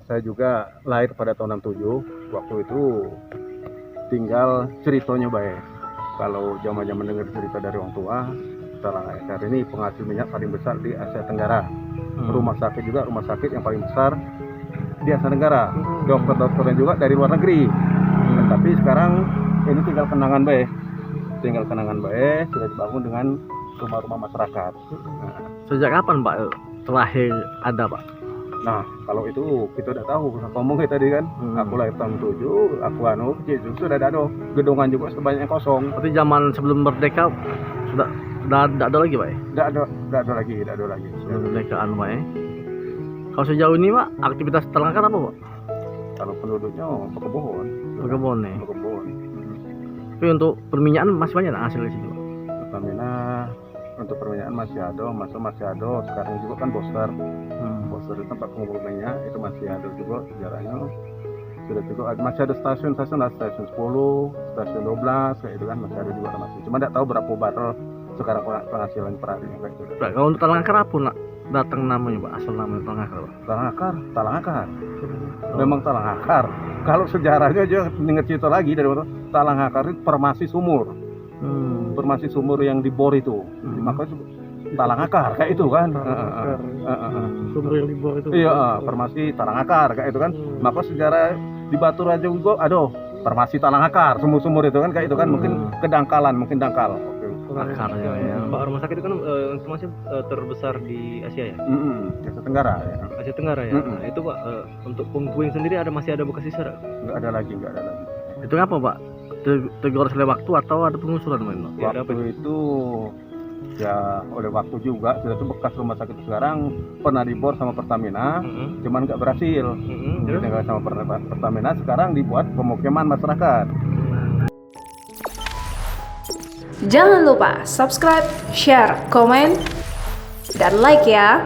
Saya juga lahir pada tahun 67. Waktu itu tinggal ceritanya baik. Kalau zaman-zaman dengar cerita dari orang tua, Talangakar ini penghasil minyak paling besar di Asia Tenggara. Rumah sakit juga rumah sakit yang paling besar di Asia Tenggara. Dokter-dokternya juga dari luar negeri. Nah, tapi sekarang ini tinggal kenangan baik. Sudah dibangun dengan rumah-rumah masyarakat. Sejak kapan Pak terakhir ada Pak? Nah, kalau itu kita udah tahu, ngomong kita tadi kan, aku lahir tahun 7, aku kecil juga sudah ada gedungan juga sebanyak yang kosong. Berarti zaman sebelum merdeka sudah ada lagi Pak ya? Tidak ada lagi. Sebelum merdekaan Pak ya? Kalau sejauh ini Pak, aktivitas Talangakar apa Pak? Kalau penduduknya berkebun. Berkebun nih. Tapi untuk perminyakan masih banyak hasil di situ Pak? Pertamina untuk perminyakan masih ada. Sekarang juga kan Boster di tempat pengumpul minyak itu masih ada juga sejarahnya. Sudah juga masih ada stasiun 10, stasiun 12 kayak itu kan masih ada juga masih. Cuma tidak tahu berapa barrel sekarang penghasilan per hari kayak gitu. Pak, kalau untuk Talangakar apa nak datang namanya Pak? Asal namanya Talangakar Pak? Talangakar. Memang Talangakar. Kalau sejarahnya aja ingat cerita lagi dari Talangakar itu formasi sumur. Formasi sumur yang dibor itu. Makanya Talangakar kayak itu kan. Sumur yang dibor itu. Iya, formasi Talangakar kayak itu kan. Maka sejarah di Batu Raja juga formasi Talangakar, sumur-sumur itu kan kayak itu kan mungkin kedangkalan, dangkal. Akarnya ya. Pak, rumah sakit itu kan informasi terbesar di Asia ya? Asia Tenggara ya. Asia Tenggara ya. Nah, itu Pak untuk pengguling sendiri masih ada bekas sisa? Nggak ada lagi. Itu apa Pak? Tegur oleh waktu atau ada pengusuran Pak? Waktu itu ya oleh waktu juga sudah itu bekas rumah sakit sekarang pernah dibor sama Pertamina, cuman nggak berhasil. Jadi tinggal sama Pertamina sekarang dibuat pemukiman masyarakat. Jangan lupa subscribe, share, komen, dan like ya.